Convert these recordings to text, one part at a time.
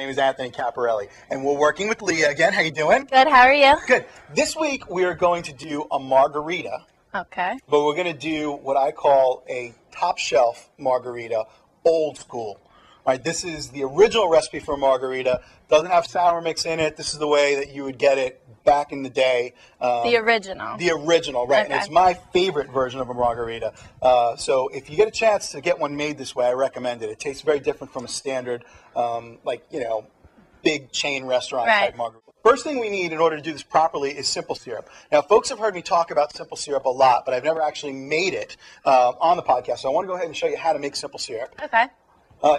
name is Anthony Caparelli, and we're working with Leah again. How you doing? Good, how are you? Good. This week we are going to do a margarita. Okay. But we're going to do what I call a top shelf margarita, old school. All right, this is the original recipe for a margarita. Doesn't have sour mix in it. This is the way that you would get it back in the day. The original. The original, right. Okay. And it's my favorite version of a margarita. So if you get a chance to get one made this way, I recommend it. It tastes very different from a standard, big chain restaurant type margarita. First thing we need in order to do this properly is simple syrup. Now, folks have heard me talk about simple syrup a lot, but I've never actually made it on the podcast. So I want to go ahead and show you how to make simple syrup. Okay.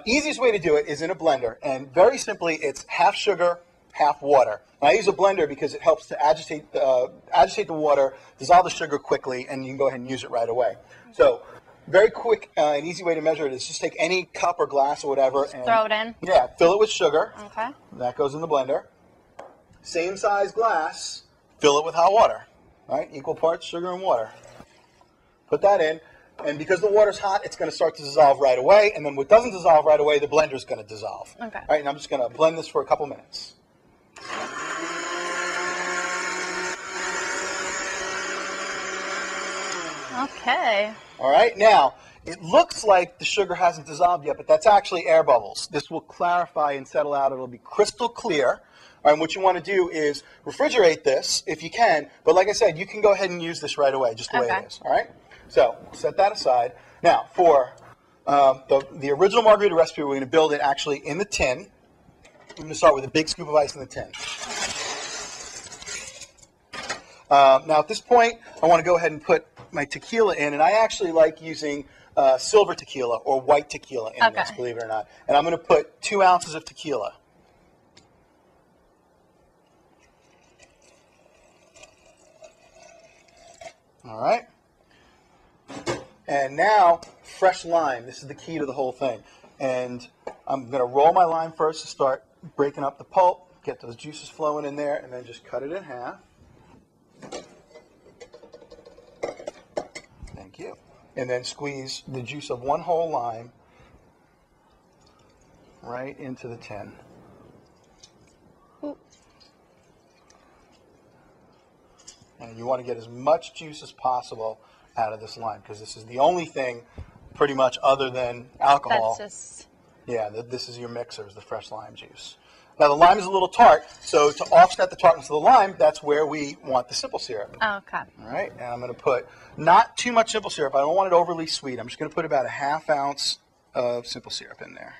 Easiest way to do it is in a blender, and very simply, it's half sugar, half water. And I use a blender because it helps to agitate the water, dissolve the sugar quickly, and you can go ahead and use it right away. So, very quick and easy way to measure it is just take any cup or glass or whatever and throw it in. Yeah, fill it with sugar. Okay. That goes in the blender. Same size glass, fill it with hot water. Right, equal parts sugar and water. Put that in. And because the water's hot, it's going to start to dissolve right away. And then what doesn't dissolve right away, the blender's going to dissolve. Okay. All right, and I'm just going to blend this for a couple minutes. Okay. All right, now, it looks like the sugar hasn't dissolved yet, but that's actually air bubbles. This will clarify and settle out. It'll be crystal clear. All right, and what you want to do is refrigerate this if you can. But like I said, you can go ahead and use this right away, just the way it is. All right? So set that aside. Now, for the original margarita recipe, we're going to build it actually in the tin. I'm going to start with a big scoop of ice in the tin. Now, at this point, I want to go ahead and put my tequila in, and I actually like using silver tequila or white tequila in this, believe it or not. And I'm going to put 2 ounces of tequila. All right. And now, fresh lime. This is the key to the whole thing. And I'm going to roll my lime first to start breaking up the pulp, get those juices flowing in there, and then just cut it in half. Thank you. And then squeeze the juice of 1 whole lime right into the tin. And you want to get as much juice as possible out of this lime, because this is the only thing pretty much other than alcohol. That's just... Yeah, this is your mixer, is the fresh lime juice. Now the lime is a little tart, so to offset the tartness of the lime, that's where we want the simple syrup. Okay. All right, and I'm going to put not too much simple syrup. I don't want it overly sweet. I'm just going to put about a ½ ounce of simple syrup in there.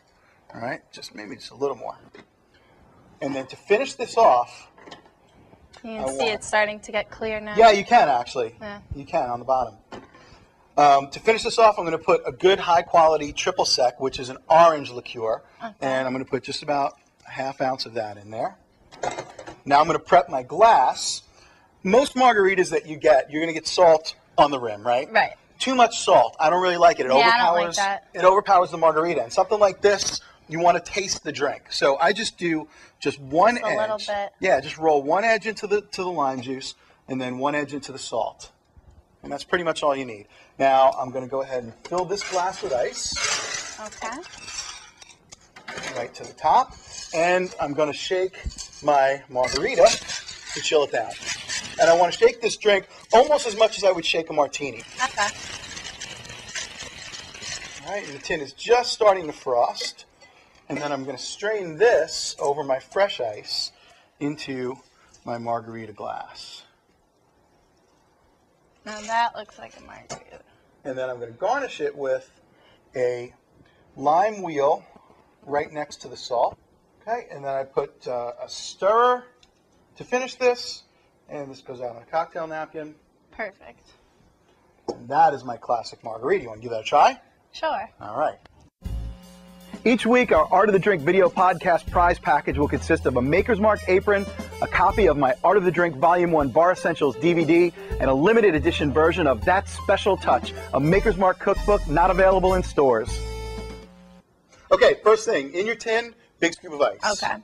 All right, maybe just a little more. And then to finish this off, you can see it's starting to get clear now. Yeah, you can actually. Yeah. You can on the bottom. To finish this off, I'm going to put a good high-quality triple sec, which is an orange liqueur, and I'm going to put just about a ½ ounce of that in there. Now I'm going to prep my glass. Most margaritas that you get, you're going to get salt on the rim, right? Right. Too much salt. I don't really like it. I don't like that. It overpowers the margarita. And something like this, you want to taste the drink. So I just do just one edge. A little bit. Yeah, just roll one edge into the lime juice and then one edge into the salt. And that's pretty much all you need. Now I'm going to go ahead and fill this glass with ice. Okay. Right to the top. And I'm going to shake my margarita to chill it down. And I want to shake this drink almost as much as I would shake a martini. Okay. All right, and the tin is just starting to frost. And then I'm going to strain this over my fresh ice into my margarita glass. Now that looks like a margarita. And then I'm going to garnish it with a lime wheel right next to the salt. Okay, and then I put a stirrer to finish this. And this goes out on a cocktail napkin. Perfect. And that is my classic margarita. You want to give that a try? Sure. All right. Each week, our Art of the Drink video podcast prize package will consist of a Maker's Mark apron, a copy of my Art of the Drink Volume 1 Bar Essentials DVD, and a limited edition version of That Special Touch, a Maker's Mark cookbook not available in stores. Okay, first thing, in your tin, big scoop of ice. Okay.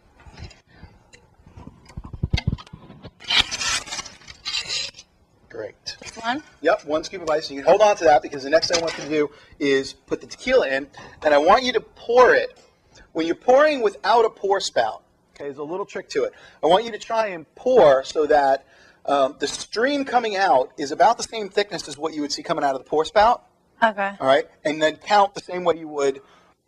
Great. One? Yep, 1 scoop of ice. You can hold on to that because the next thing I want you to do is put the tequila in, and I want you to pour it when you're pouring without a pour spout, okay, there's a little trick to it. I want you to try and pour so that the stream coming out is about the same thickness as what you would see coming out of the pour spout. Okay. All right, and then count the same way you would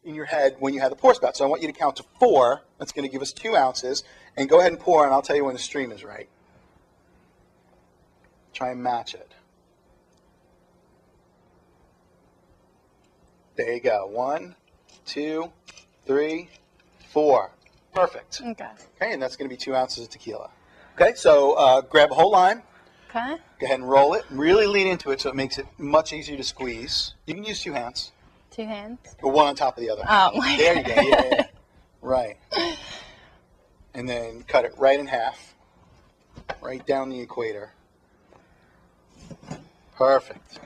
in your head when you have the pour spout. So I want you to count to 4. That's going to give us 2 ounces. And go ahead and pour, and I'll tell you when the stream is right. Try and match it. There you go. 1, 2, 3, 4. Perfect. Okay. Okay, and that's going to be 2 ounces of tequila. Okay, so grab a whole lime. Okay. Go ahead and roll it. Really lean into it so it makes it much easier to squeeze. You can use 2 hands. 2 hands? Or one on top of the other. Oh, my There you go. Yeah. Right. And then cut it right in half. Right down the equator. Perfect.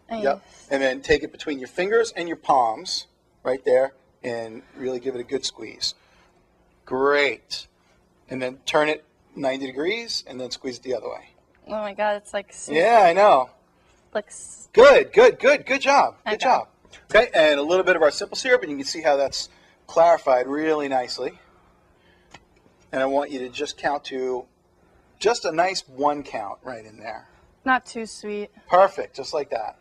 Nice. Yep. And then take it between your fingers and your palms, right there, and really give it a good squeeze. Great. And then turn it 90 degrees, and then squeeze it the other way. Oh my God, it's like super, Yeah, I know. Good job. Good job. Okay, and a little bit of our simple syrup, and you can see how that's clarified really nicely. And I want you to just count to just a nice 1 count right in there. Not too sweet. Perfect, just like that.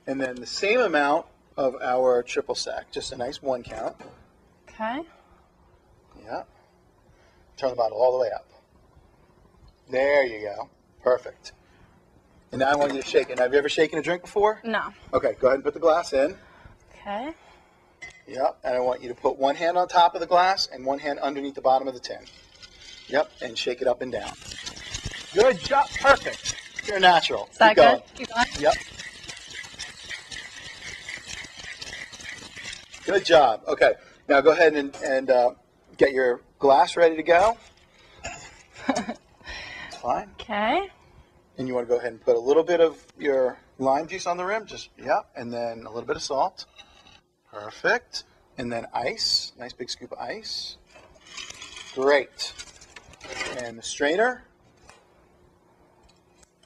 And then the same amount of our triple sec, just a nice 1 count. Okay. Yeah. Turn the bottle all the way up. There you go. Perfect. And now I want you to shake it. Now, have you ever shaken a drink before? No. Okay, go ahead and put the glass in. Okay. Yep, and I want you to put 1 hand on top of the glass and 1 hand underneath the bottom of the tin. Yep, and shake it up and down. Good job. Perfect. You're natural. Is that Keep going. good? Keep going? Yep. Good job. Okay, now go ahead and get your glass ready to go. It's fine. Okay. And you want to go ahead and put a little bit of your lime juice on the rim. And then a little bit of salt. Perfect. And then ice. Nice big scoop of ice. Great. And the strainer.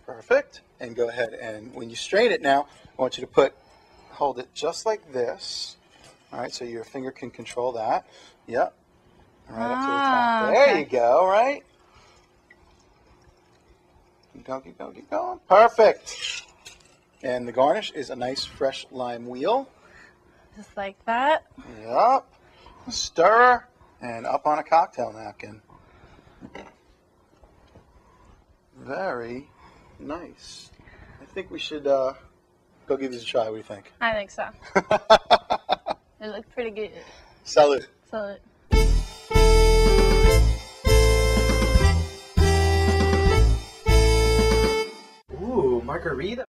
Perfect. And go ahead and when you strain it now, I want you to hold it just like this. All right, so your finger can control that. Yep. Right up to the top. There Okay. you go, right? Keep going. Perfect. And the garnish is a nice fresh lime wheel. Just like that. Yep. Stir and up on a cocktail napkin. Very nice. I think we should go give these a try. What do you think? I think so. It looked pretty good. Salud. So Ooh, margarita.